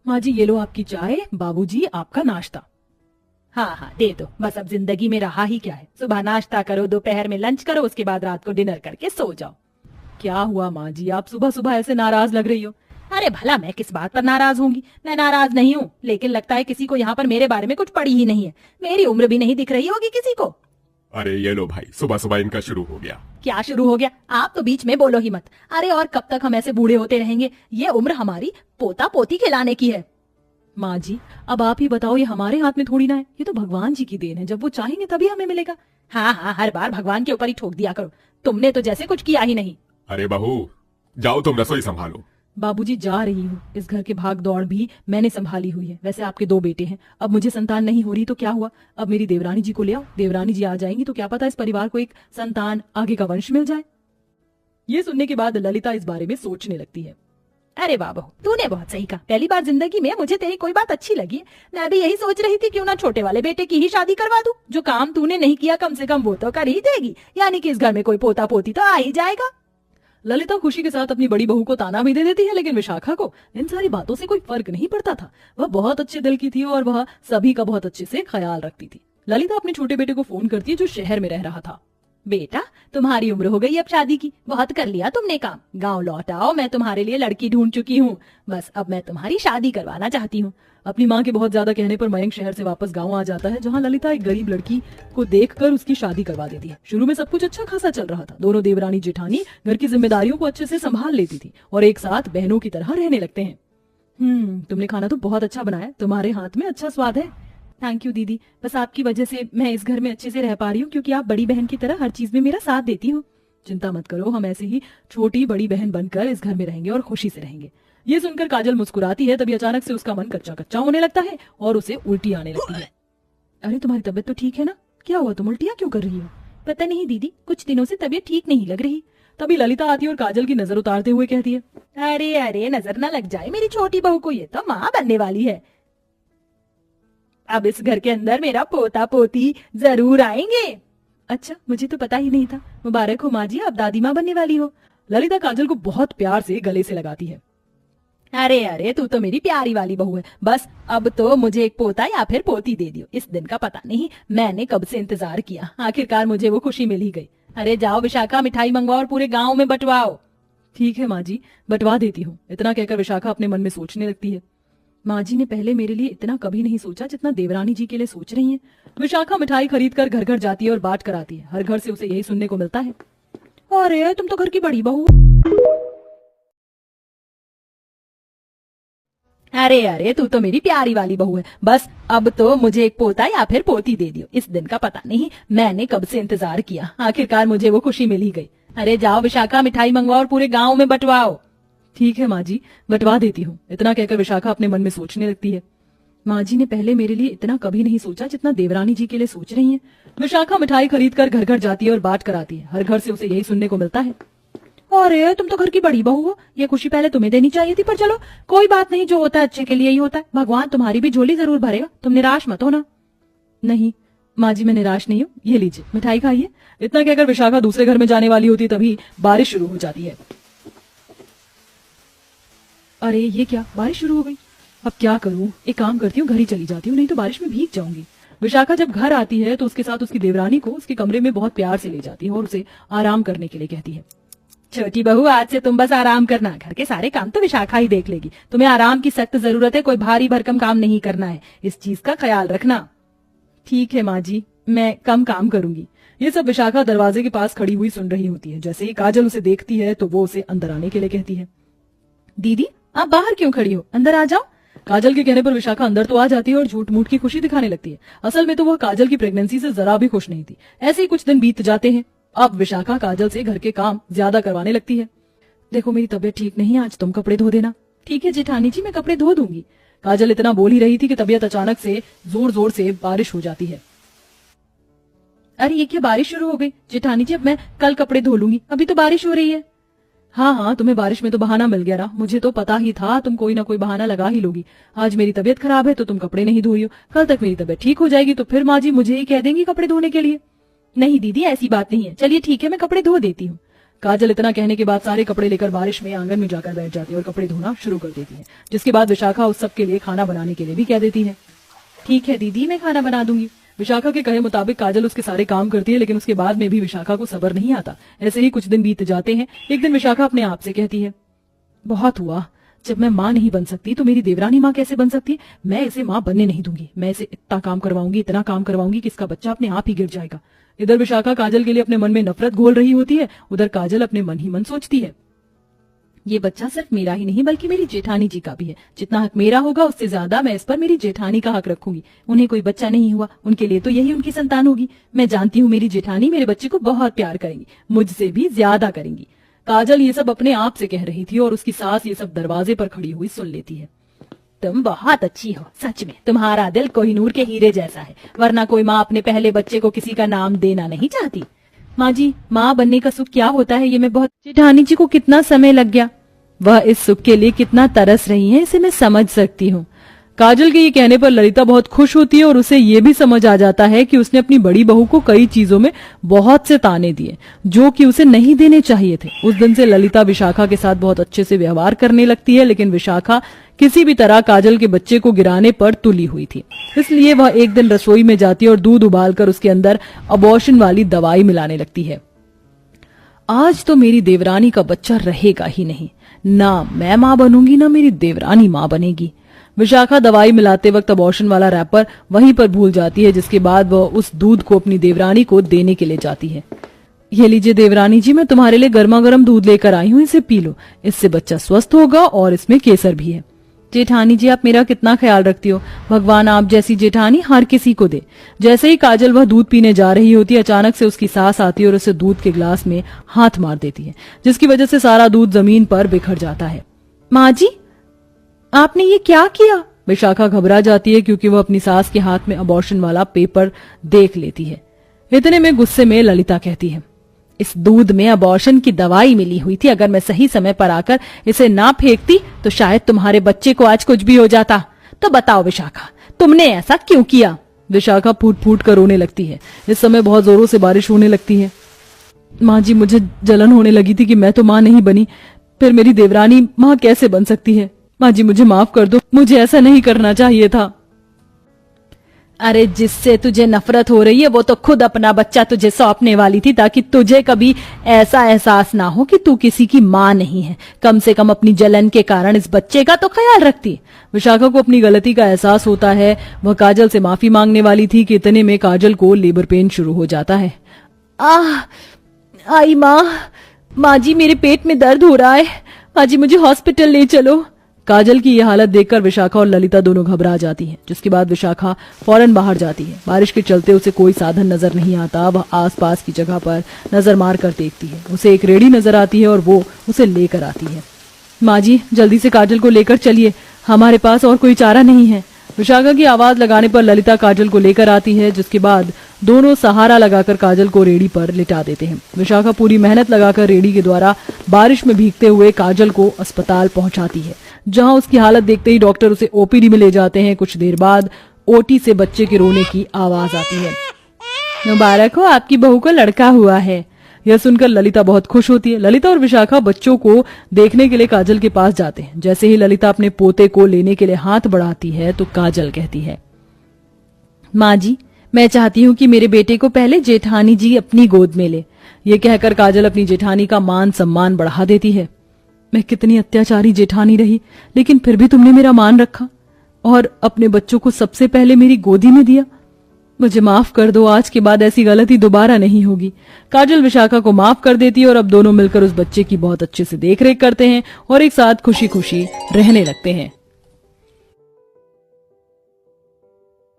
माँ जी ये लो आपकी चाय, बाबूजी आपका नाश्ता। हाँ हाँ दे दो, बस अब जिंदगी में रहा ही क्या है, सुबह नाश्ता करो, दोपहर में लंच करो, उसके बाद रात को डिनर करके सो जाओ। क्या हुआ माँ जी, आप सुबह सुबह ऐसे नाराज लग रही हो? अरे भला मैं किस बात पर नाराज होंगी, मैं नाराज नहीं हूँ, लेकिन लगता है किसी को यहाँ पर मेरे बारे में कुछ पड़ी ही नहीं है। मेरी उम्र भी नहीं दिख रही होगी किसी को। अरे ये लो भाई, सुबह सुबह इनका शुरू हो गया। क्या शुरू हो गया? आप तो बीच में बोलो ही मत। अरे और कब तक हम ऐसे बूढ़े होते रहेंगे? ये उम्र हमारी पोता पोती खिलाने की है। माँ जी अब आप ही बताओ, ये हमारे हाथ में थोड़ी ना है, ये तो भगवान जी की देन है, जब वो चाहेंगे तभी हमें मिलेगा। हाँ हाँ हर बार भगवान के ऊपर ही ठोक दिया करो, तुमने तो जैसे कुछ किया ही नहीं। अरे बहू जाओ तुम रसोई संभालो। बाबूजी जा रही हूँ, इस घर के भाग दौड़ भी मैंने संभाली हुई है। वैसे आपके 2 बेटे हैं, अब मुझे संतान नहीं हो रही तो क्या हुआ, अब मेरी देवरानी जी को ले आओ, देवरानी जी आ जाएंगी तो क्या पता इस परिवार को एक संतान, आगे का वंश मिल जाए। ये सुनने के बाद ललिता इस बारे में सोचने लगती है। अरे बाबू तूने बहुत सही कहा, पहली बार जिंदगी में मुझे तेरी कोई बात अच्छी लगी है। मैं भी यही सोच रही थी क्यों ना छोटे वाले बेटे की ही शादी करवा दूं, जो काम तूने नहीं किया कम से कम वो तो कर ही देगी, यानी कि इस घर में कोई पोता पोती तो आ ही जाएगा। ललिता खुशी के साथ अपनी बड़ी बहू को ताना भी दे देती है, लेकिन विशाखा को इन सारी बातों से कोई फर्क नहीं पड़ता था। वह बहुत अच्छे दिल की थी और वह सभी का बहुत अच्छे से ख्याल रखती थी। ललिता अपने छोटे बेटे को फोन करती है जो शहर में रह रहा था। बेटा तुम्हारी उम्र हो गई अब शादी की, बहुत कर लिया तुमने काम, गांव लौट आओ, मैं तुम्हारे लिए लड़की ढूंढ चुकी हूँ, बस अब मैं तुम्हारी शादी करवाना चाहती हूँ। अपनी माँ के बहुत ज्यादा कहने पर मयंक शहर से वापस गांव आ जाता है, जहाँ ललिता एक गरीब लड़की को देखकर उसकी शादी करवा देती है। शुरू में सब कुछ अच्छा खासा चल रहा था, दोनों देवरानी जेठानी घर की जिम्मेदारियों को अच्छे से संभाल लेती थी और एक साथ बहनों की तरह रहने लगते हैं। तुमने खाना तो बहुत अच्छा बनाया, तुम्हारे हाथ में अच्छा स्वाद है। थैंक यू दीदी, बस आपकी वजह से मैं इस घर में अच्छे से रह पा रही हूँ, क्योंकि आप बड़ी बहन की तरह हर चीज में मेरा साथ देती हो। चिंता मत करो, हम ऐसे ही छोटी बड़ी बहन बनकर इस घर में रहेंगे और खुशी से रहेंगे। ये सुनकर काजल मुस्कुराती है, तभी अचानक से उसका मन कच्चा कच्चा होने लगता है और उसे उल्टी आने लगती है। अरे तुम्हारी तबीयत तो ठीक है ना, क्या हुआ, तुम उल्टियाँ क्यों कर रही हो? पता नहीं दीदी, कुछ दिनों से तबीयत ठीक नहीं लग रही। तभी ललिता आती है और काजल की नजर उतारते हुए कहती है, अरे अरे नजर ना लग जाए मेरी छोटी बहू को, ये तो माँ बनने वाली है। अब इस घर के अंदर मेरा पोता पोती जरूर आएंगे। अच्छा मुझे तो पता ही नहीं था, मुबारक हो माँ जी, अब दादी माँ बनने वाली हो। ललिता काजल को बहुत प्यार से गले से लगाती है। अरे अरे तू तो मेरी प्यारी वाली बहू है, बस अब तो मुझे एक पोता या फिर पोती दे दियो, इस दिन का पता नहीं मैंने कब से इंतजार किया, आखिरकार मुझे वो खुशी मिल ही गई। अरे जाओ विशाखा, मिठाई मंगवाओ और पूरे गाँव में बंटवाओ। ठीक है माँ जी, बंटवा देती हूँ। इतना कहकर विशाखा अपने मन में सोचने लगती है, माँ जी ने पहले मेरे लिए इतना कभी नहीं सोचा जितना देवरानी जी के लिए सोच रही हैं। विशाखा मिठाई खरीद कर घर घर जाती है और बांट कर आती है। हर घर से उसे यही सुनने को मिलता है, अरे तुम तो घर की बड़ी बहू। अरे अरे तू तो मेरी प्यारी वाली बहू है, बस अब तो मुझे एक पोता या फिर पोती दे दियो, इस दिन का पता नहीं मैंने कब से इंतजार किया, आखिरकार मुझे वो खुशी मिल ही गई। अरे जाओ विशाखा, मिठाई मंगवाओ और पूरे गाँव में बंटवाओ। ठीक है माँ जी, बंटवा देती हूँ। इतना कहकर विशाखा अपने मन में सोचने लगती है, माँ जी ने पहले मेरे लिए इतना कभी नहीं सोचा जितना देवरानी जी के लिए सोच रही हैं। विशाखा मिठाई खरीद कर घर घर जाती है और बांट कर आती है। हर घर से उसे यही सुनने को मिलता है, अरे तुम तो घर की बड़ी बहू हो, ये खुशी पहले तुम्हें देनी चाहिए थी, पर चलो कोई बात नहीं, जो होता है अच्छे के लिए ही होता है, भगवान तुम्हारी भी झोली जरूर भरेगा, तुम निराश मत हो ना। नहीं माँ जी मैं निराश नहीं हूँ, ये लीजिए मिठाई खाइए। इतना कहकर विशाखा दूसरे घर में जाने वाली होती, तभी बारिश शुरू हो जाती है। अरे ये क्या, बारिश शुरू हो गई, अब क्या करूं, एक काम करती हूँ घर ही चली जाती हूँ, नहीं तो बारिश में भीग जाऊंगी। विशाखा जब घर आती है तो उसके साथ उसकी देवरानी को उसके कमरे में बहुत प्यार से ले जाती है और उसे आराम करने के लिए कहती है, छोटी बहू आज से तुम बस आराम करना, घर के सारे काम तो विशाखा ही देख लेगी, तुम्हें आराम की सख्त जरूरत है, कोई भारी भरकम काम नहीं करना है, इस चीज का ख्याल रखना। ठीक है माँ जी, मैं कम काम करूंगी। ये सब विशाखा दरवाजे के पास खड़ी हुई सुन रही होती है। जैसे ही काजल उसे देखती है तो वो उसे अंदर आने के लिए कहती है, दीदी आप बाहर क्यों खड़ी हो, अंदर आ जाओ। काजल के कहने पर विशाखा अंदर तो आ जाती है और झूठ मूठ की खुशी दिखाने लगती है। असल में तो वह काजल की प्रेगनेंसी से जरा भी खुश नहीं थी। ऐसे ही कुछ दिन बीत जाते हैं। अब विशाखा काजल से घर के काम ज्यादा करवाने लगती है। देखो मेरी तबीयत ठीक नहीं है, आज तुम कपड़े धो देना। ठीक है जेठानी जी, मैं कपड़े धो दूंगी। काजल इतना बोल ही रही थी कि तबीयत अचानक से जोर जोर से बारिश हो जाती है। अरे ये क्या, बारिश शुरू हो गई जेठानी जी, अब मैं कल कपड़े धो लूंगी, अभी तो बारिश हो रही है। हाँ हाँ, तुम्हें बारिश में तो बहाना मिल गया ना, मुझे तो पता ही था तुम कोई ना कोई बहाना लगा ही लोगी। आज मेरी तबीयत खराब है तो तुम कपड़े नहीं धो रही हो, कल तक मेरी तबीयत ठीक हो जाएगी तो फिर माँ जी मुझे ही कह देंगी कपड़े धोने के लिए। नहीं दीदी ऐसी बात नहीं है, चलिए ठीक है मैं कपड़े धो देती हूँ। काजल इतना कहने के बाद सारे कपड़े लेकर बारिश में आंगन में जाकर बैठ जाती है और कपड़े धोना शुरू कर देती है, जिसके बाद विशाखा उस सब के लिए खाना बनाने के लिए भी कह देती है। ठीक है दीदी, मैं खाना बना दूंगी। विशाखा के कहे मुताबिक काजल उसके सारे काम करती है, लेकिन उसके बाद में भी विशाखा को सब्र नहीं आता। ऐसे ही कुछ दिन बीत जाते हैं। एक दिन विशाखा अपने आप से कहती है, बहुत हुआ, जब मैं माँ नहीं बन सकती तो मेरी देवरानी माँ कैसे बन सकती है। मैं इसे माँ बनने नहीं दूंगी। मैं इसे इतना काम करवाऊंगी कि इसका बच्चा अपने आप ही गिर जाएगा। इधर विशाखा काजल के लिए अपने मन में नफरत घोल रही होती है, उधर काजल अपने मन ही मन सोचती है, ये बच्चा सिर्फ मेरा ही नहीं बल्कि मेरी जेठानी जी का भी है। जितना हक मेरा होगा उससे ज्यादा मैं इस पर मेरी जेठानी का हक रखूंगी। उन्हें कोई बच्चा नहीं हुआ, उनके लिए तो यही उनकी संतान होगी। मैं जानती हूँ मेरी जेठानी मेरे बच्चे को बहुत प्यार करेंगी, मुझसे भी ज्यादा करेंगी। काजल ये सब अपने आप से कह रही थी और उसकी सास ये सब दरवाजे पर खड़ी हुई सुन लेती है। तुम बहुत अच्छी हो, सच में तुम्हारा दिल कोहिनूर के हीरे जैसा है, वरना कोई माँ अपने पहले बच्चे को किसी का नाम देना नहीं चाहती। माँ जी, माँ बनने का सुख क्या होता है ये मैं बहुत, जेठानी जी को कितना समय लग गया, वह इस सुख के लिए कितना तरस रही हैं, इसे मैं समझ सकती हूँ। काजल के ये कहने पर ललिता बहुत खुश होती है और उसे ये भी समझ आ जाता है कि उसने अपनी बड़ी बहू को कई चीजों में बहुत से ताने दिए जो कि उसे नहीं देने चाहिए थे। उस दिन से ललिता विशाखा के साथ बहुत अच्छे से व्यवहार करने लगती है, लेकिन विशाखा किसी भी तरह काजल के बच्चे को गिराने पर तुली हुई थी। इसलिए वह एक दिन रसोई में जाती है और दूध उबालकर उसके अंदर अबॉर्शन वाली दवाई मिलाने लगती है। आज तो मेरी देवरानी का बच्चा रहेगा ही नहीं, ना मैं माँ बनूंगी ना मेरी देवरानी माँ बनेगी। विशाखा दवाई मिलाते वक्त अबॉर्शन वाला रैपर वहीं पर भूल जाती है, जिसके बाद वह उस दूध को अपनी देवरानी को देने के लिए जाती है। ये लीजिए देवरानी जी, मैं तुम्हारे लिए गर्मा गर्म दूध लेकर आई हूँ, इसे पी लो, इससे बच्चा स्वस्थ होगा और इसमें केसर भी है। जेठानी जी, आप मेरा कितना ख्याल रखती हो, भगवान आप जैसी जेठानी हर किसी को दे। जैसे ही काजल वह दूध पीने जा रही होती है, अचानक से उसकी सास आती है और उसे दूध के गिलास में हाथ मार देती है, जिसकी वजह से सारा दूध जमीन पर बिखर जाता है। माँ जी, आपने ये क्या किया? विशाखा घबरा जाती है क्योंकि वह अपनी सास के हाथ में अबॉर्शन वाला पेपर देख लेती है। इतने में गुस्से में ललिता कहती है, इस दूध में अबॉर्शन की दवाई मिली हुई थी, अगर मैं सही समय पर आकर इसे ना फेंकती तो शायद तुम्हारे बच्चे को आज कुछ भी हो जाता। तो बताओ विशाखा, तुमने ऐसा क्यों किया? विशाखा फूट फूट कर रोने लगती है। इस समय बहुत जोरों से बारिश होने लगती है। माँ जी, मुझे जलन होने लगी थी कि मैं तो माँ नहीं बनी, फिर मेरी देवरानी माँ कैसे बन सकती है? माँ जी, मुझे माफ कर दो, मुझे ऐसा नहीं करना चाहिए था। अरे जिससे तुझे नफरत हो रही है वो तो खुद अपना बच्चा तुझे सौंपने वाली थी, ताकि तुझे कभी ऐसा एहसास ना हो कि तू किसी की माँ नहीं है। कम से कम अपनी जलन के कारण इस बच्चे का तो ख्याल रखती। विशाखा को अपनी गलती का एहसास होता है। वह काजल से माफी मांगने वाली थी कि इतने में काजल को लेबर पेन शुरू हो जाता है। आई माँ जी, मेरे पेट में दर्द हो रहा है, माँ जी मुझे हॉस्पिटल ले चलो। काजल की यह हालत देखकर विशाखा और ललिता दोनों घबरा जाती हैं, जिसके बाद विशाखा फौरन बाहर जाती है। बारिश के चलते उसे कोई साधन नजर नहीं आता। वह आसपास की जगह पर नजर मार कर देखती है। उसे एक रेड़ी नजर आती है और वो उसे लेकर आती है। माँ जी, जल्दी से काजल को लेकर चलिए, हमारे पास और कोई चारा नहीं है। विशाखा की आवाज लगाने पर ललिता काजल को लेकर आती है, जिसके बाद दोनों सहारा लगाकर काजल को रेड़ी पर लिटा देते हैं। विशाखा पूरी मेहनत लगाकर रेड़ी के द्वारा बारिश में भीगते हुए काजल को अस्पताल पहुंचाती है, जहां उसकी हालत देखते ही डॉक्टर उसे ओपीडी में ले जाते हैं। कुछ देर बाद ओटी से बच्चे के रोने की आवाज आती है। मुबारक हो, आपकी बहू को लड़का हुआ है। यह सुनकर ललिता बहुत खुश होती है। ललिता और विशाखा बच्चों को देखने के लिए काजल के पास जाते हैं। जैसे ही ललिता अपने पोते को लेने के लिए हाथ बढ़ाती है तो काजल कहती है, माँ जी, मैं चाहती हूँ कि मेरे बेटे को पहले जेठानी जी अपनी गोद में ले। ये कहकर काजल अपनी जेठानी का मान सम्मान बढ़ा देती है। मैं कितनी अत्याचारी जेठानी रही, लेकिन फिर भी तुमने मेरा मान रखा और अपने बच्चों को सबसे पहले मेरी गोदी में दिया। मुझे माफ कर दो, आज के बाद ऐसी गलती दोबारा नहीं होगी। काजल विशाखा को माफ कर देती है और अब दोनों मिलकर उस बच्चे की बहुत अच्छे से देखरेख करते हैं और एक साथ खुशी खुशी रहने लगते हैं।